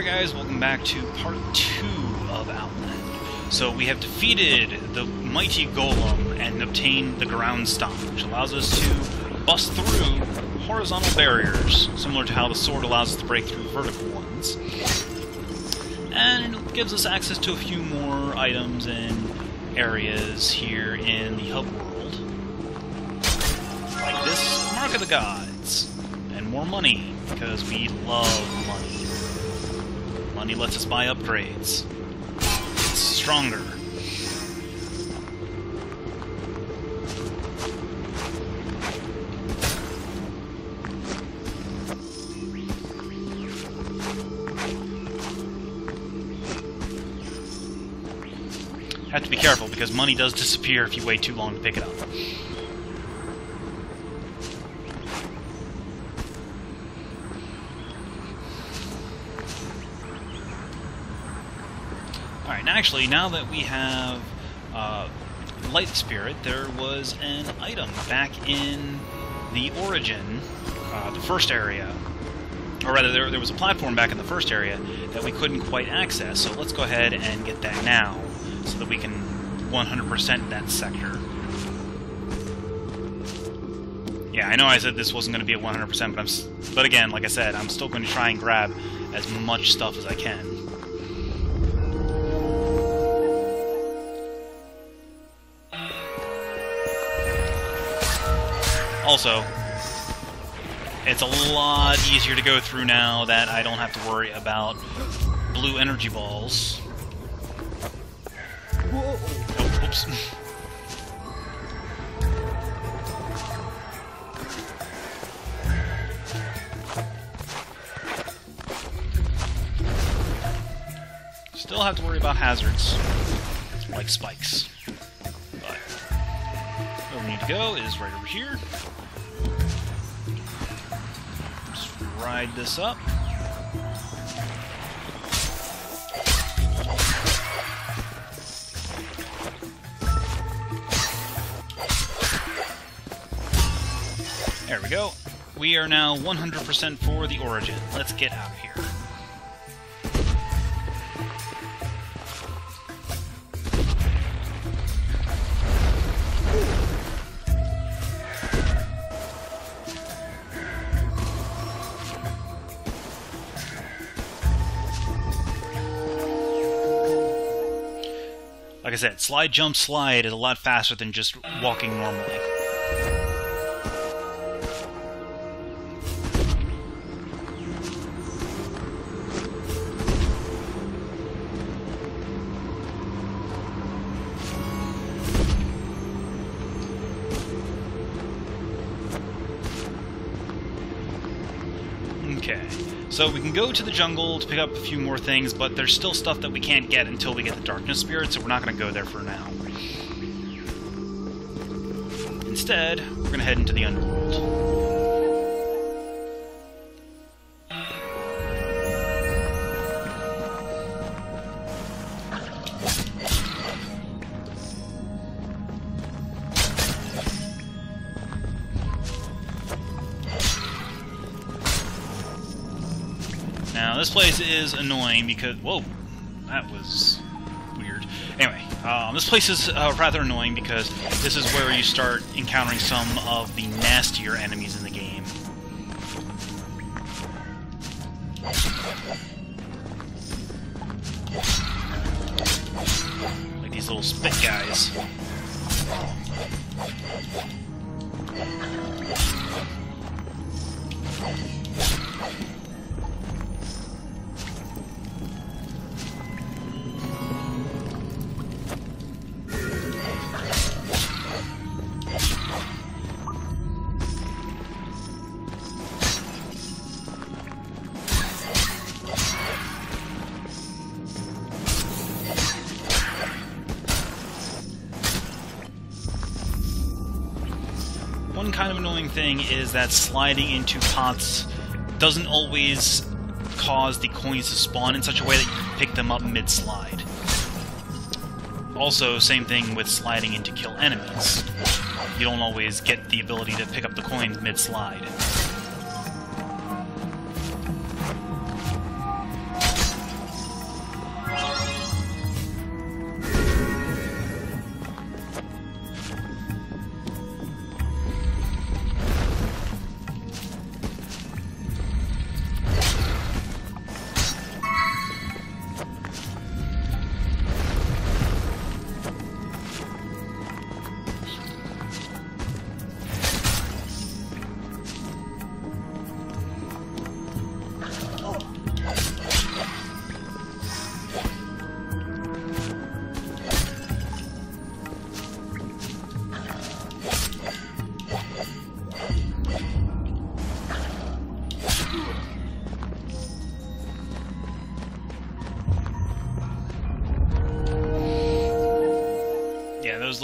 Alright guys, welcome back to part 2 of Outland. So we have defeated the mighty golem and obtained the ground stomp, which allows us to bust through horizontal barriers, similar to how the sword allows us to break through vertical ones. And it gives us access to a few more items and areas here in the hub world. Like this Mark of the Gods. And more money, because we love money. Money lets us buy upgrades. It's stronger. Have to be careful, because money does disappear if you wait too long to pick it up. Alright, actually, now that we have Light Spirit, there was an item back in the Origin, the first area. Or rather, there was a platform back in the first area that we couldn't quite access, so let's go ahead and get that now, so that we can 100% that sector. Yeah, I know I said this wasn't going to be at 100%, but again, like I said, I'm still going to try and grab as much stuff as I can. Also, it's a lot easier to go through now that I don't have to worry about blue energy balls. Oh, oops. Still have to worry about hazards, like spikes. But where we need to go is right over here. Just ride this up. There we go. We are now 100% for the Origin. Let's get out of here. Like I said, slide, jump, slide is a lot faster than just walking normally. Okay, so we can go to the jungle to pick up a few more things, but there's still stuff that we can't get until we get the Darkness Spirit, so we're not going to go there for now. Instead, we're going to head into the Underworld. Now, this place is annoying because... Whoa! That was weird. Anyway, this place is rather annoying because this is where you start encountering some of the nastier enemies in the game. Like these little spit guys. One kind of annoying thing is that sliding into pots doesn't always cause the coins to spawn in such a way that you can pick them up mid-slide. Also, same thing with sliding in to kill enemies. You don't always get the ability to pick up the coins mid-slide.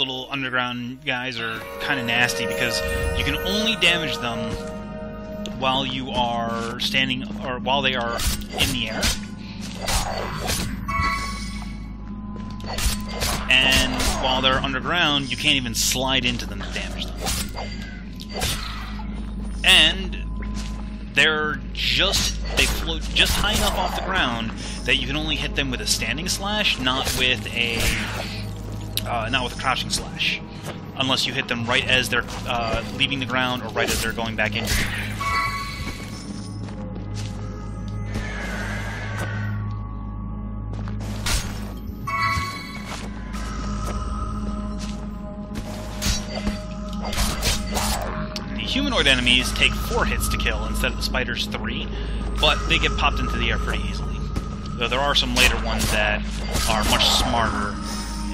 little underground guys are kind of nasty because you can only damage them while you are standing, or while they are in the air. And while they're underground, you can't even slide into them to damage them. And they float just high enough off the ground that you can only hit them with a standing slash, not with a crouching slash, unless you hit them right as they're leaving the ground or right as they're going back into it. Humanoid enemies take 4 hits to kill instead of the spider's 3, but they get popped into the air pretty easily. Though there are some later ones that are much smarter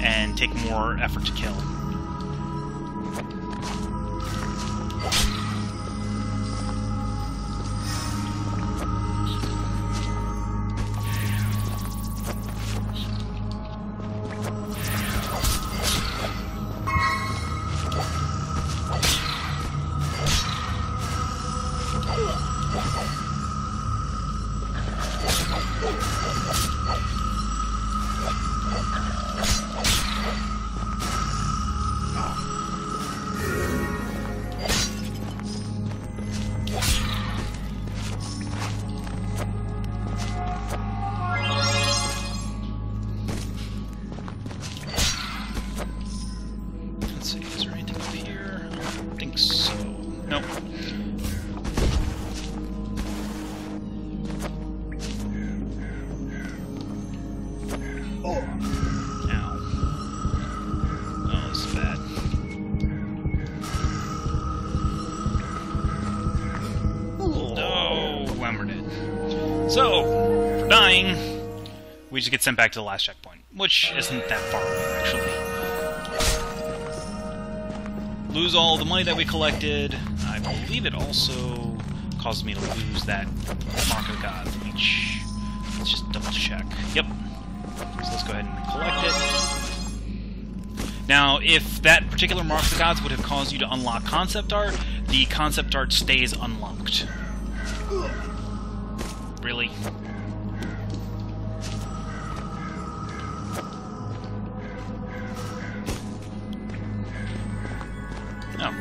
and take more effort to kill. So, for dying, we just get sent back to the last checkpoint, which isn't that far away, actually. Lose all the money that we collected. I believe it also causes me to lose that Mark of the Gods, which... let's just double check. Yep. So let's go ahead and collect it. Now, if that particular Mark of the Gods would have caused you to unlock concept art, the concept art stays unlocked. Really? Oh.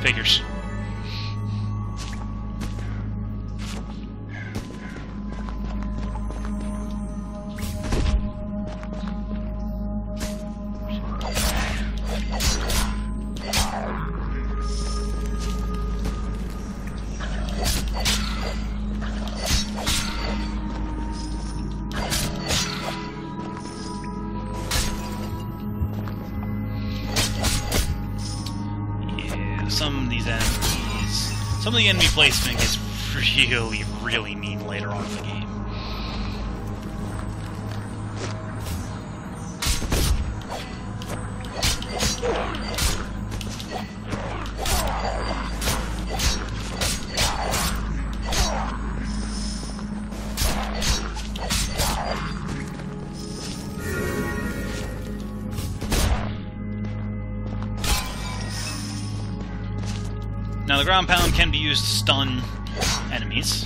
Figures. Some of the enemy placement gets really, really mean later on in the game. Now, the ground pound can be used to stun enemies.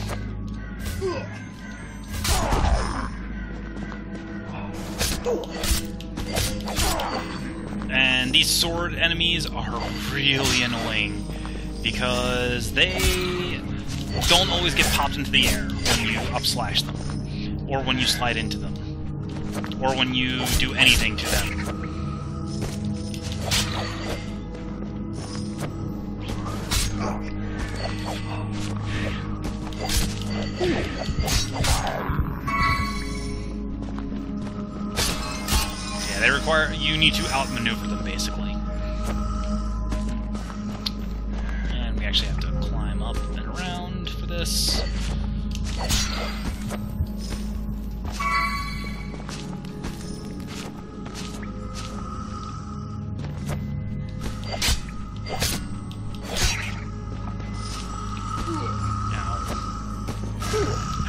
And these sword enemies are really annoying because they don't always get popped into the air when you upslash them, or when you slide into them, or when you do anything to them. Yeah, they require... you need to outmaneuver them, basically. And we actually have to climb up and around for this.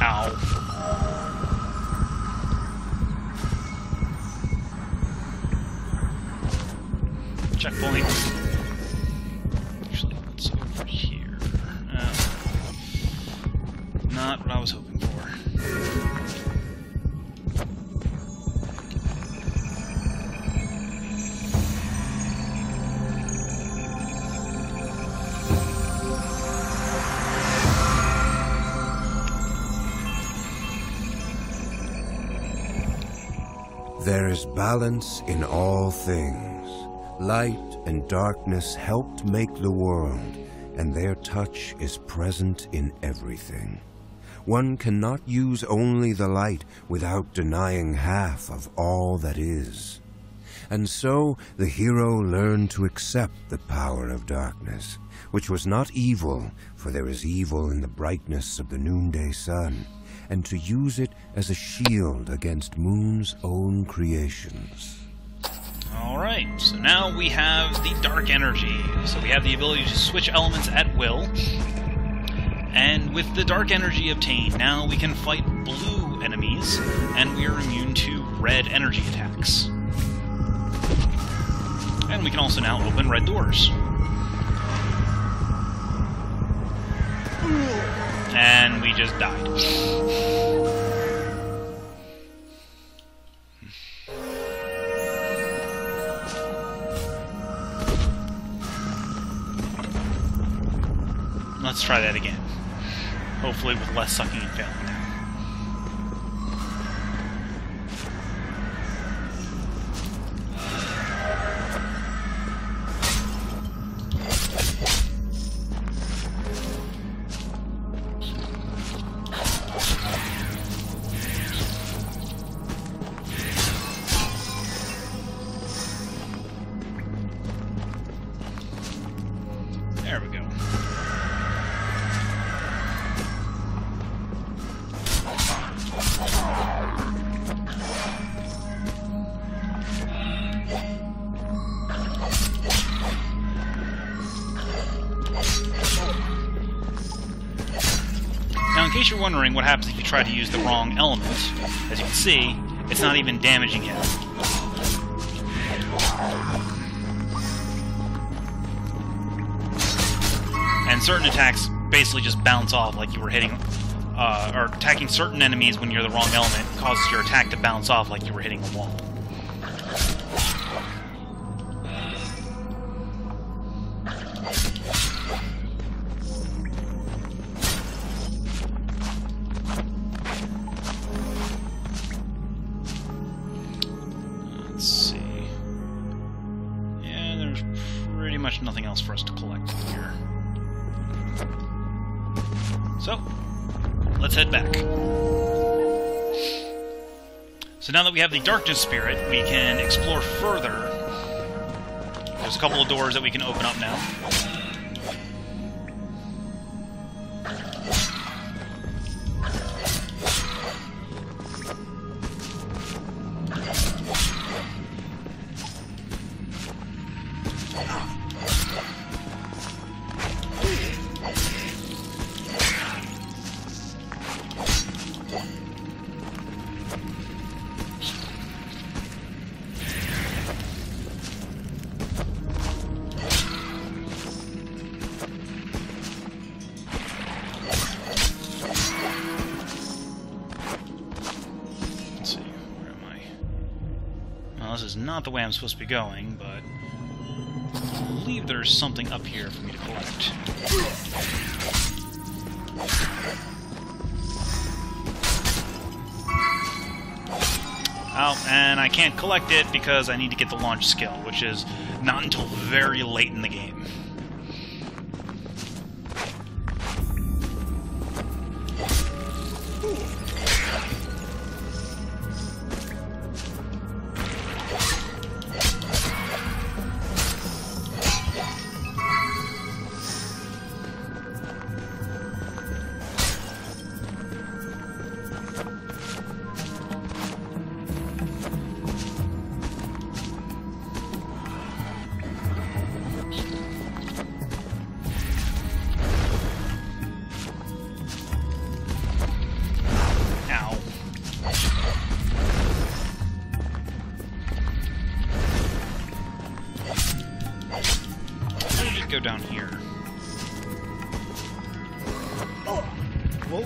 Ow. checkpoint. Actually, what's over here? Not what I was hoping for. There is balance in all things. Light and darkness helped make the world, and their touch is present in everything. One cannot use only the light without denying half of all that is. And so the hero learned to accept the power of darkness, which was not evil, for there is evil in the brightness of the noonday sun, and to use it as a shield against Moon's own creations. Alright, so now we have the dark energy. So we have the ability to switch elements at will. And with the dark energy obtained, now we can fight blue enemies, and we are immune to red energy attacks. And we can also now open red doors. And we just died. Let's try that again. Hopefully with less sucking and failing now. There we go. Now, in case you're wondering what happens if you try to use the wrong element, as you can see, it's not even damaging him. And certain attacks basically just bounce off like you were hitting, or attacking certain enemies when you're the wrong element causes your attack to bounce off like you were hitting a wall. Let's see. Yeah, there's pretty much nothing else for us to collect here. So, let's head back. So now that we have the Darkness Spirit, we can explore further. There's a couple of doors that we can open up now. This is not the way I'm supposed to be going, but I believe there's something up here for me to collect. Oh, and I can't collect it because I need to get the launch skill, which is not until very late in the game. Whoa.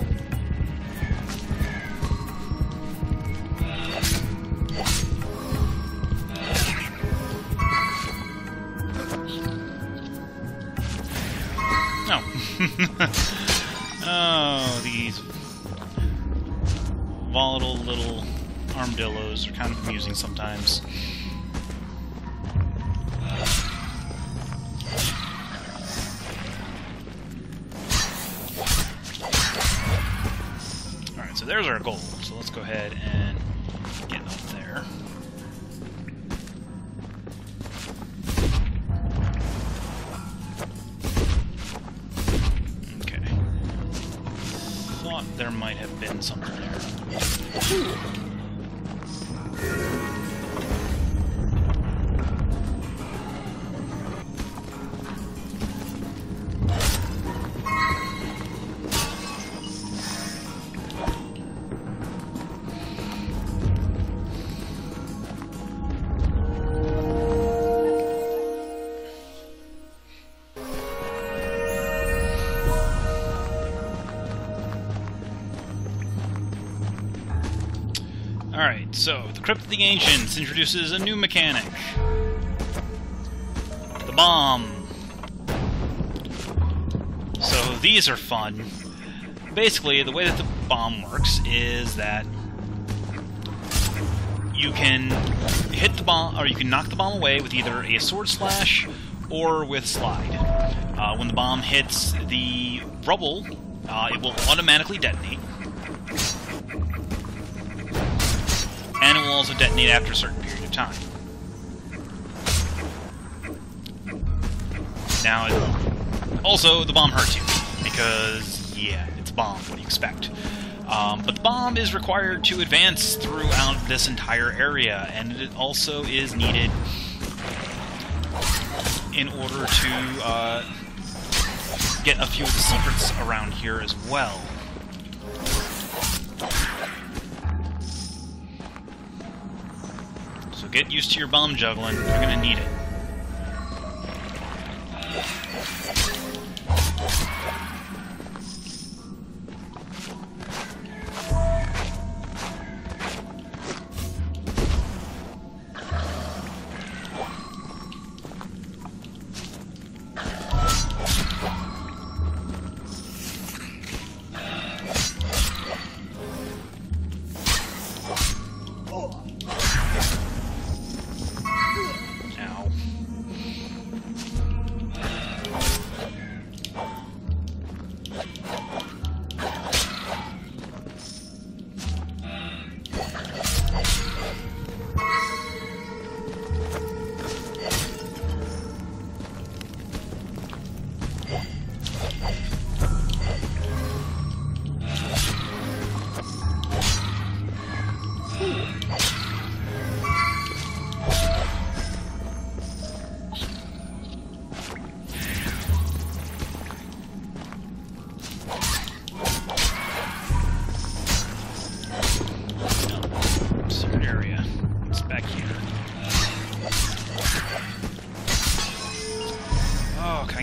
Oh, these volatile little armadillos are kind of amusing sometimes. Alright, so there's our goal. So let's go ahead and get up there. There might have been something there. Alright, so the Crypt of the Ancients introduces a new mechanic. The bomb. So these are fun. Basically, the way that the bomb works is that you can hit the bomb, or you can knock the bomb away with either a sword slash or with slide. When the bomb hits the rubble, it will automatically detonate. And it will also detonate after a certain period of time. Now, also, the bomb hurts you, because, yeah, it's a bomb, what do you expect? But the bomb is required to advance throughout this entire area, and it also is needed in order to get a few of the secrets around here as well. So get used to your bomb juggling, you're gonna need it.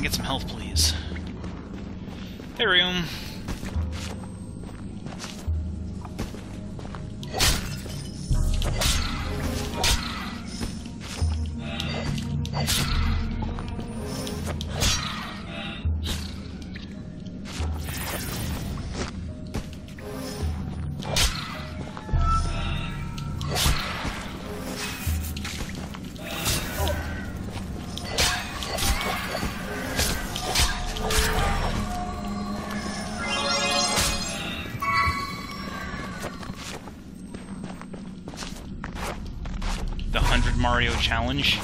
Get some health, please. Arium. The 100 Mario Challenge.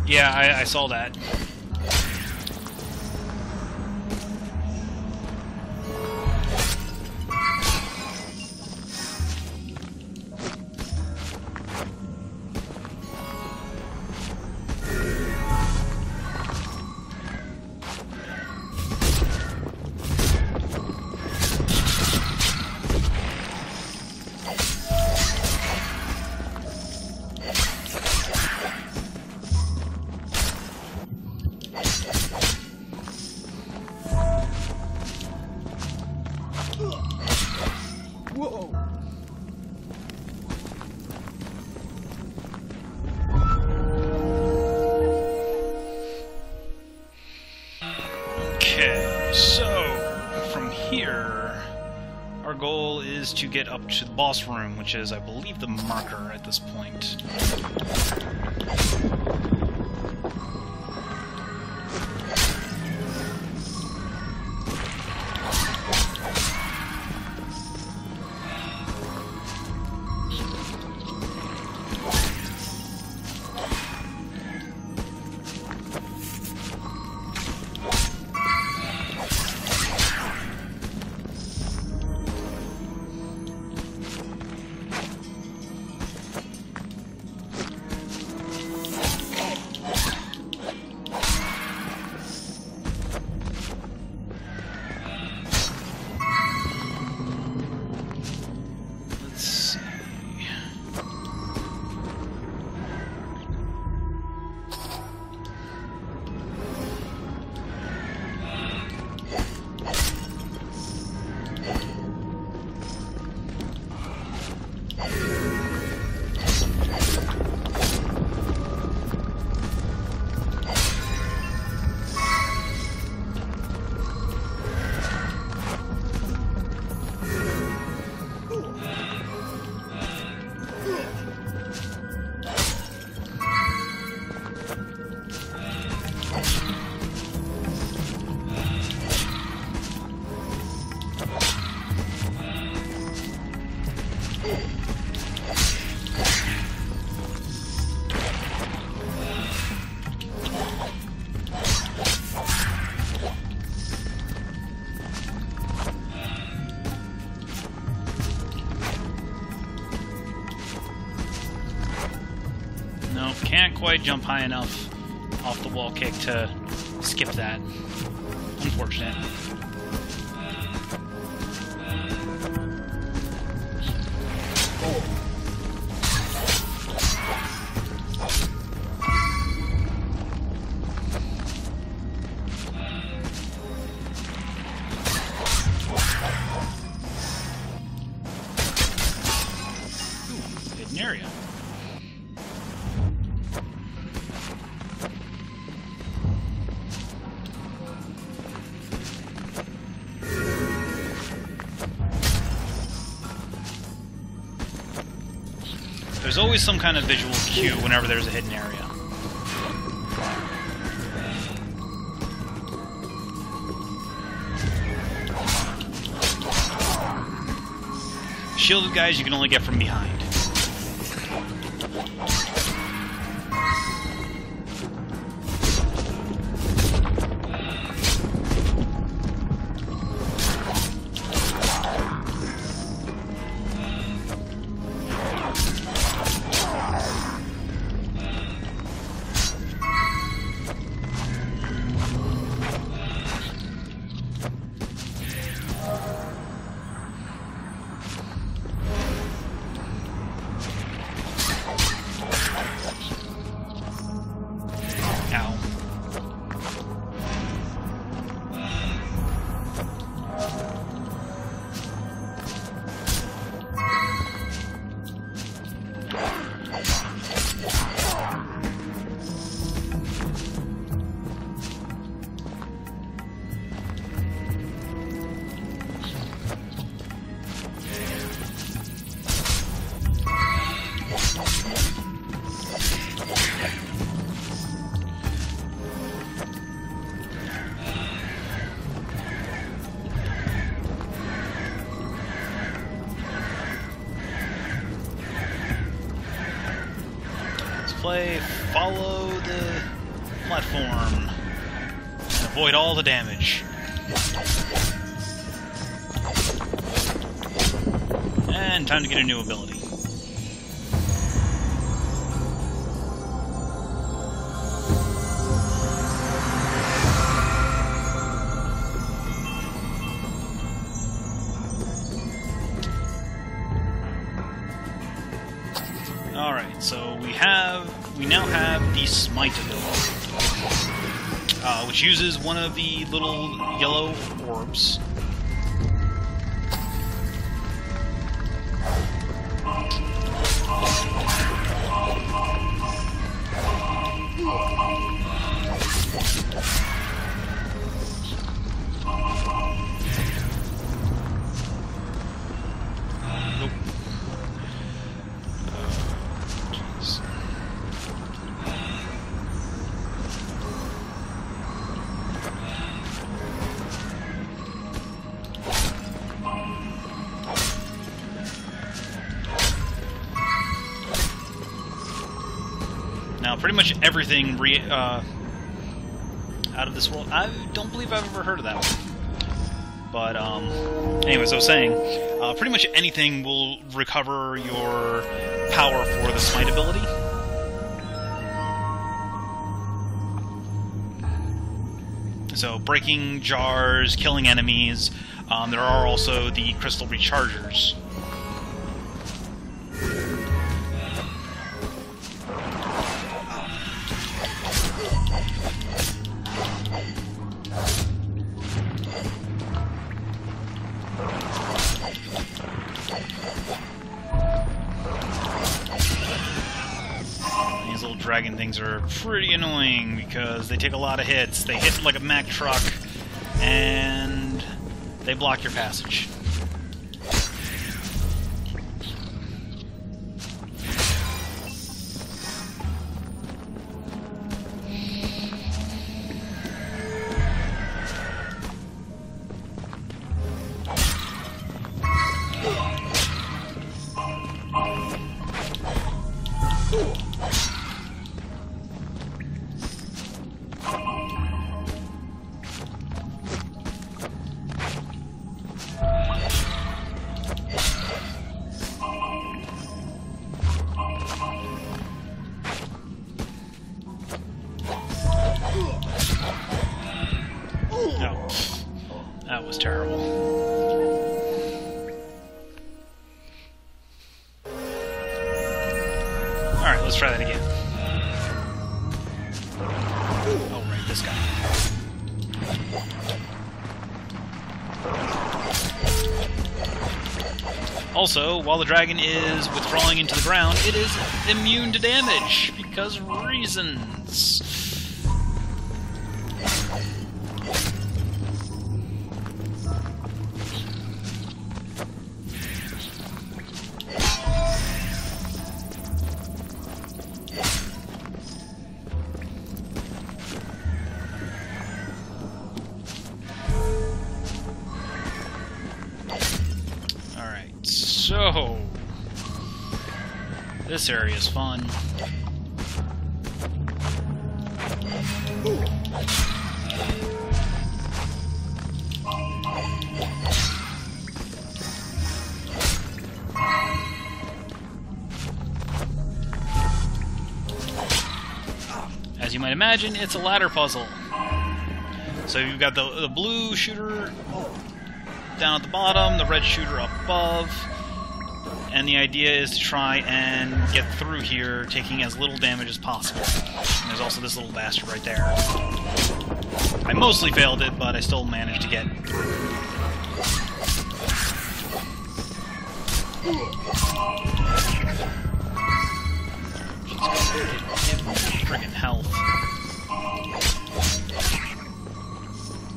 Yeah, I saw that. Whoa! Okay, so from here, our goal is to get up to the boss room, which is, I believe, the marker at this point. No, can't quite jump high enough off the wall kick to skip that. Unfortunate. Ooh, hidden area. There's always some kind of visual cue whenever there's a hidden area. Shielded guys you can only get from behind. Follow the platform. And avoid all the damage. And time to get a new ability. Alright, so we now have the Smite ability, which uses one of the little yellow orbs. Now, pretty much everything out of this world. I don't believe I've ever heard of that one. But, anyways, I was saying, pretty much anything will recover your power for the Smite ability. So, breaking jars, killing enemies. There are also the crystal rechargers. These little dragon things are pretty annoying because they take a lot of hits. They hit like a Mack truck, and they block your passage. No, that was terrible. Alright, let's try that again. Oh, right, this guy. Also, while the dragon is withdrawing into the ground, it is immune to damage, because reasons. So, this area is fun. As you might imagine, it's a ladder puzzle. So you've got the blue shooter down at the bottom, the red shooter up above. And the idea is to try and get through here, taking as little damage as possible. And there's also this little bastard right there. I mostly failed it, but I still managed to get through. She's gonna get friggin' health.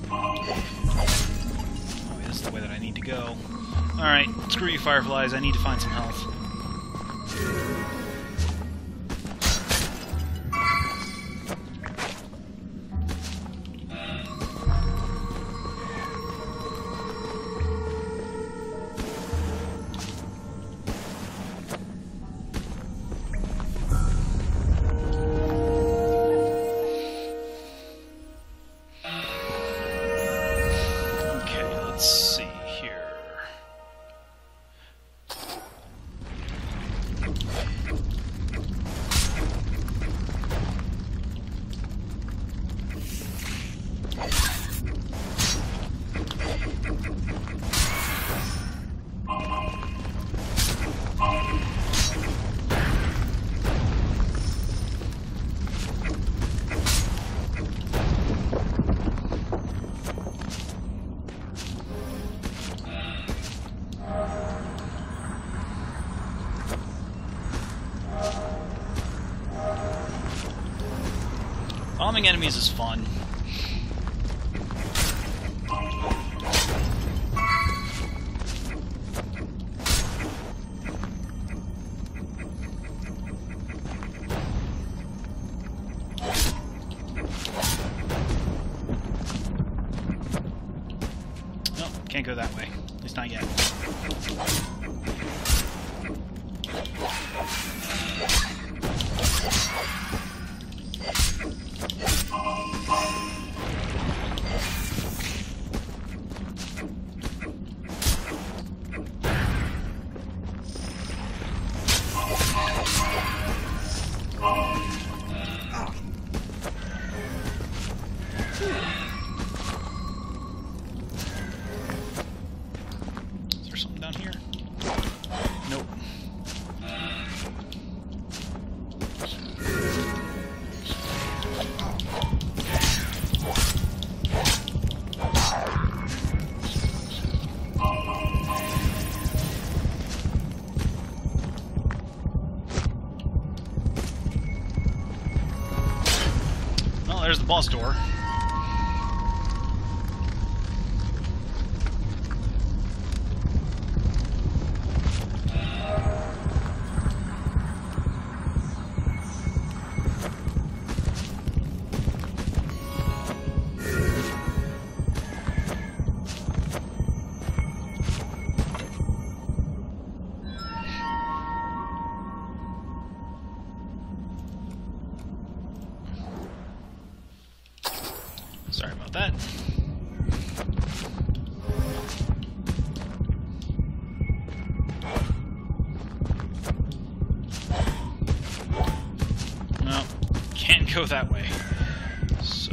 Oh, this is the way that I need to go. Alright, screw you fireflies, I need to find some health. Spamming enemies is fun. No, can't go that way. At least not yet. Is there something down here? Nope. Well, there's the boss door. Sorry about that. No, can't go that way. So...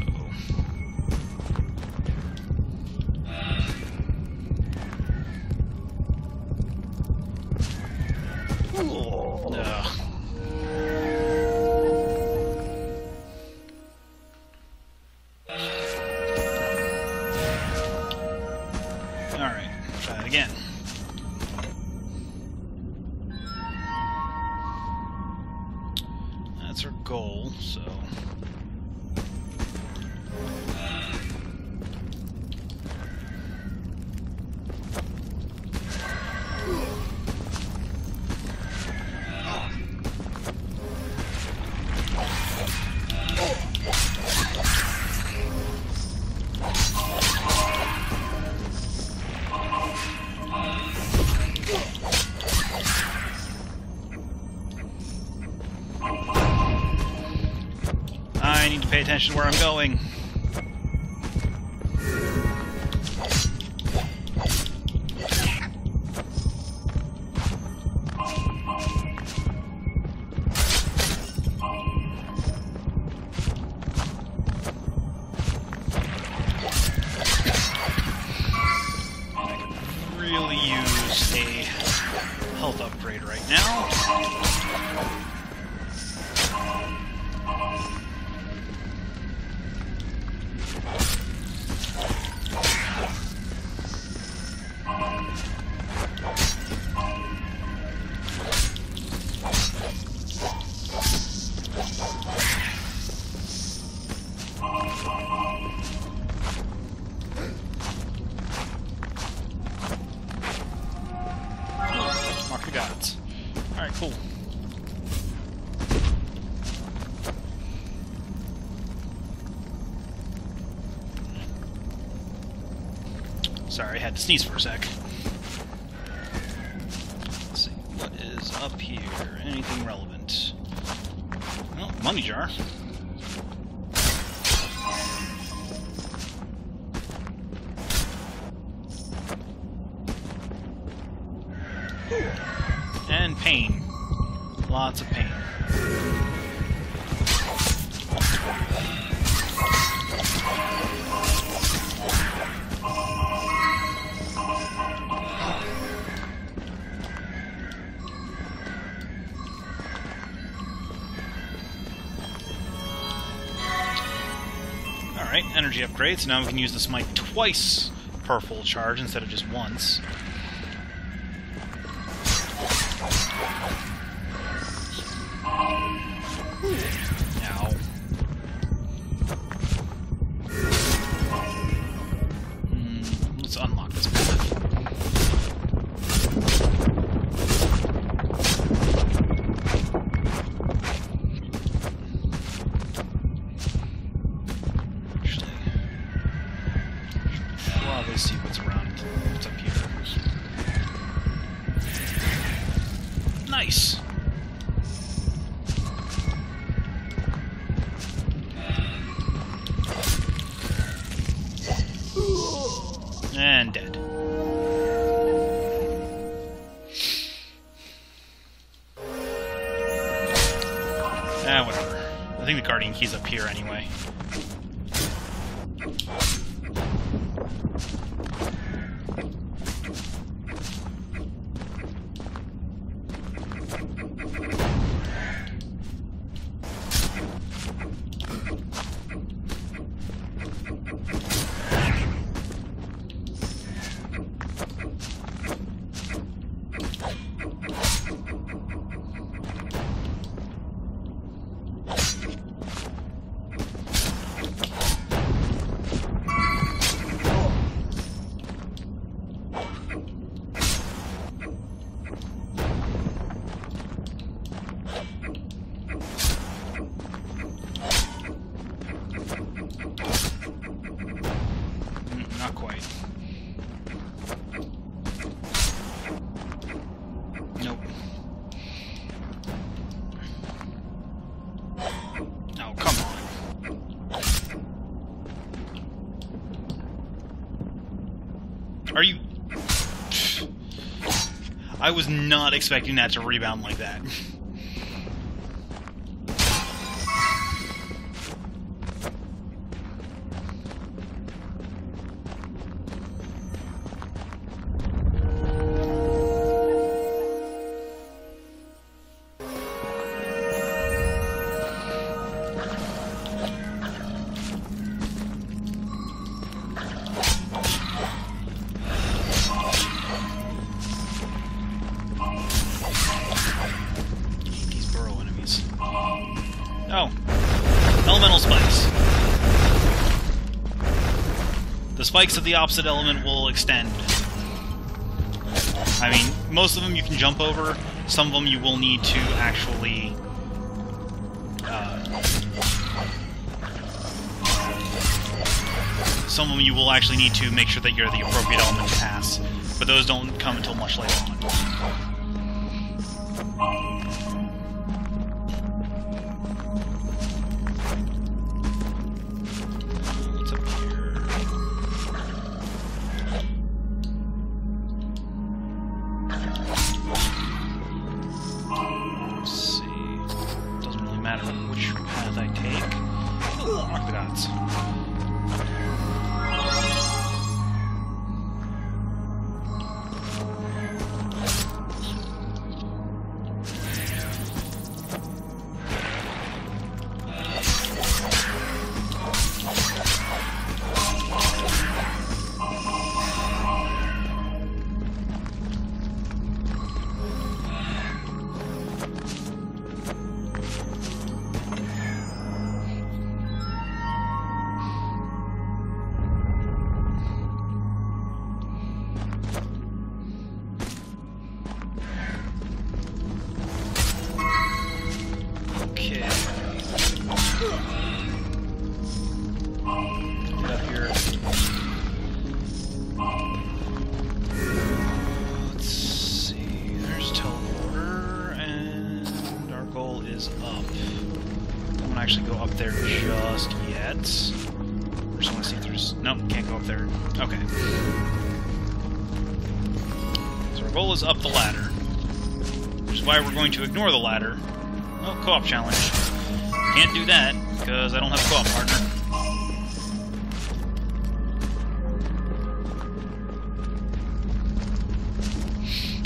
Alright, try that again. That's our goal, so... I need to pay attention to where I'm going. I could really use a health upgrade right now. Mark the gods. Alright, cool. Sorry, I had to sneeze for a sec. Let's see, what is up here? Anything relevant? Well, money jar. And pain. Lots of pain. Alright, energy upgrade, so now we can use the smite twice per full charge instead of just once. Ow. Nice. And dead. Whatever. I think the Guardian Key's up here anyway. Not quite. Nope. Oh, come on. Are you... I was not expecting that to rebound like that. Oh. Elemental spikes. The spikes of the opposite element will extend. I mean, most of them you can jump over. Some of them you will need to actually... some of them you will actually need to make sure that you're the appropriate element to pass. But those don't come until much later on. Actually go up there just yet. Just want to see if there's... Nope, can't go up there. Okay. So our goal is up the ladder. Which is why we're going to ignore the ladder. Oh, co-op challenge. Can't do that, because I don't have a co-op partner.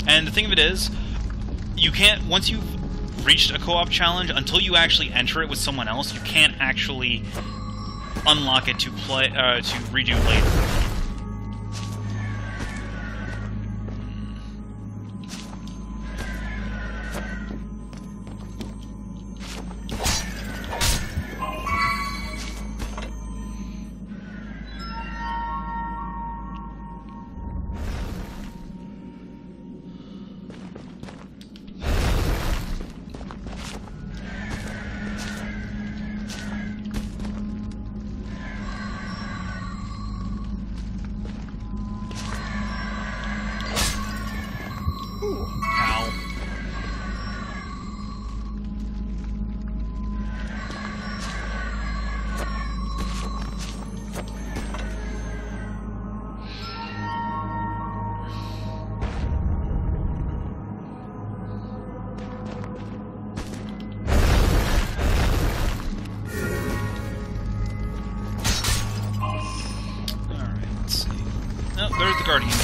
And the thing of it is, you can't... Once you've reached a co-op challenge, until you actually enter it with someone else, you can't actually unlock it to play to redo later. Ow.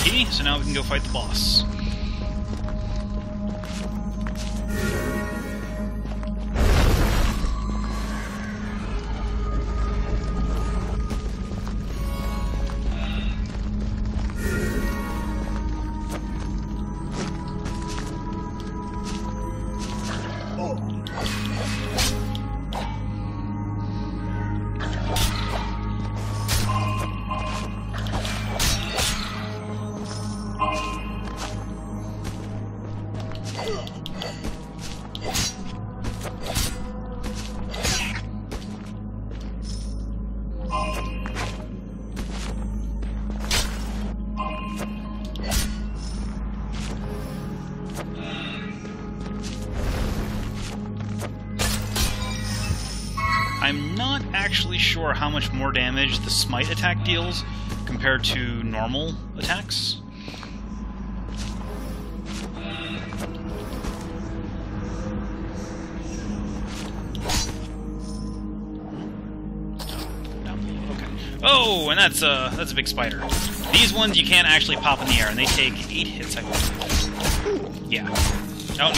key, so now we can go fight the boss. I'm not actually sure how much more damage the smite attack deals compared to normal attacks. Oh, and that's a big spider. These ones you can't actually pop in the air, and they take 8 hits, I believe. Yeah. Oh,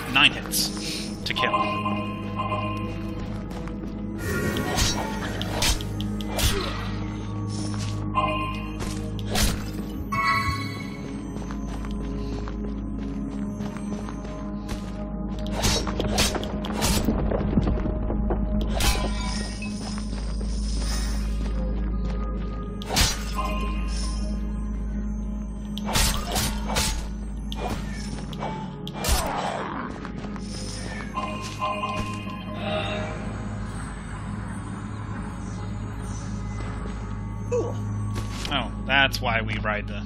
no. 9 hits to kill. Oh, that's why we ride the...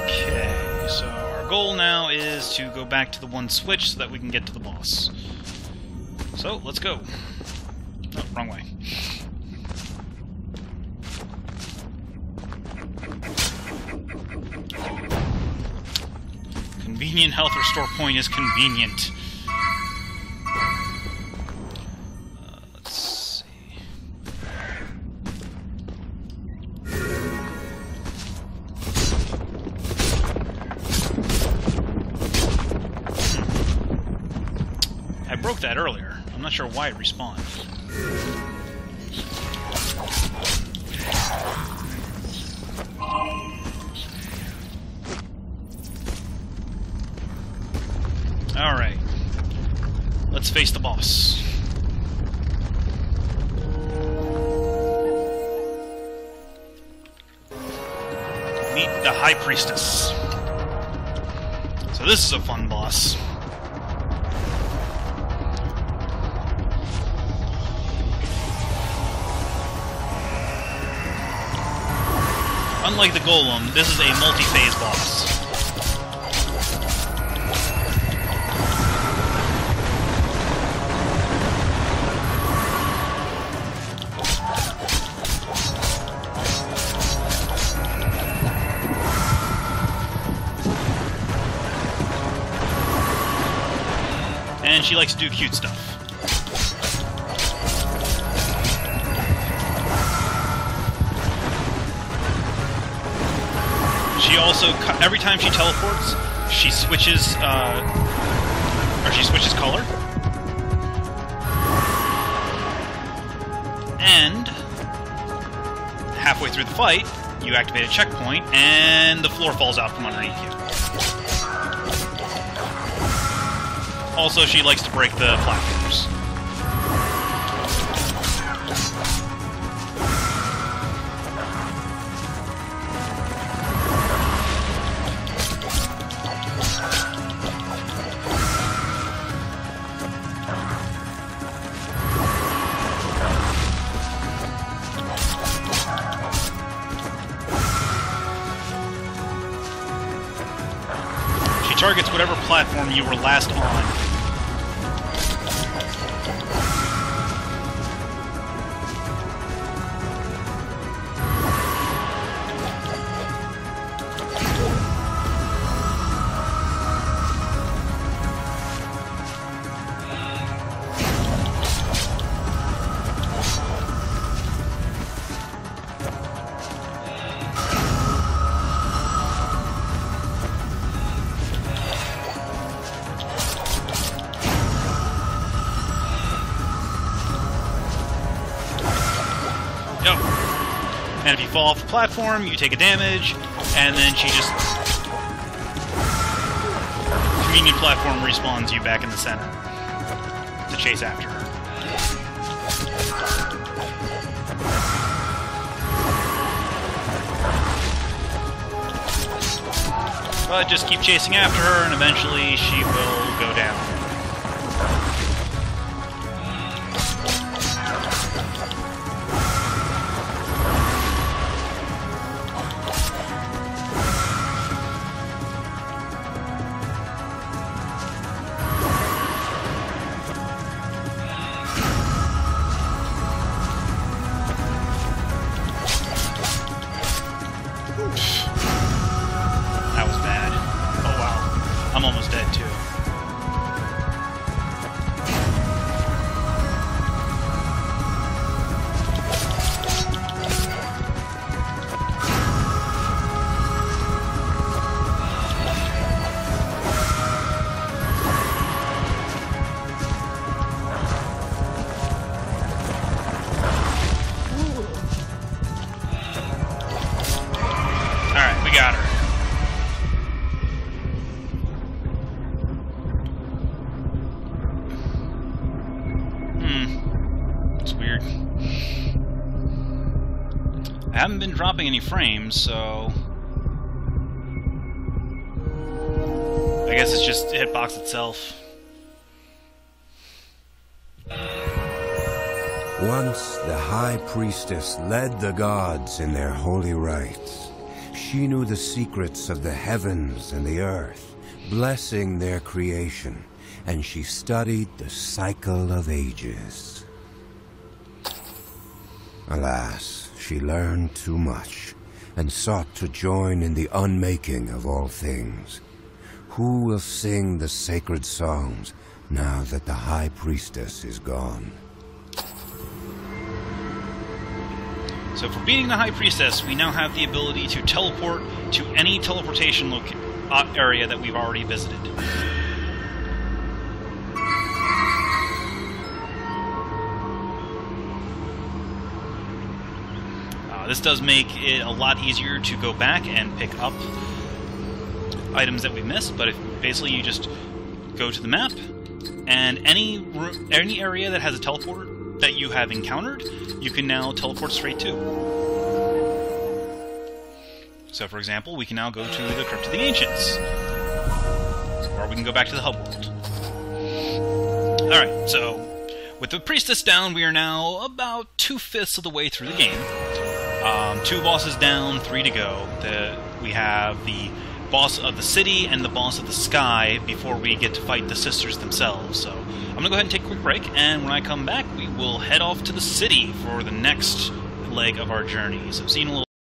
Okay, so our goal now is to go back to the one switch so that we can get to the boss. So, let's go. Oh, wrong way. Convenient health restore point is convenient. Let's see. I broke that earlier. I'm not sure why it respawned. Alright. Let's face the boss. Meet the High Priestess. So this is a fun boss. Unlike the Golem, this is a multi-phase boss. And she likes to do cute stuff. She also, every time she teleports, she switches, color. And halfway through the fight, you activate a checkpoint, and the floor falls out from underneath you. Also, she likes to break the platforms. She targets whatever platform you were last on. And if you fall off the platform, you take a damage, and then she just... convenient platform respawns you back in the center to chase after her. But just keep chasing after her, and eventually she will go down. I'm almost dead, too. Alright, we got her. I haven't been dropping any frames, so... I guess it's just hitbox itself. Once the High Priestess led the gods in their holy rites. She knew the secrets of the heavens and the earth, blessing their creation, and she studied the cycle of ages. Alas, she learned too much, and sought to join in the unmaking of all things. Who will sing the sacred songs now that the High Priestess is gone? So for beating the High Priestess, we now have the ability to teleport to any teleportation area that we've already visited. This does make it a lot easier to go back and pick up items that we missed, but basically you just go to the map, and any area that has a teleport that you have encountered, you can now teleport straight to. So, for example, we can now go to the Crypt of the Ancients, or we can go back to the hub world. Alright, so with the Priestess down, we are now about 2/5 of the way through the game. 2 bosses down, 3 to go. We have the boss of the city and the boss of the sky before we get to fight the sisters themselves. So I'm going to go ahead and take a quick break, and when I come back, we will head off to the city for the next leg of our journey. So see you in a little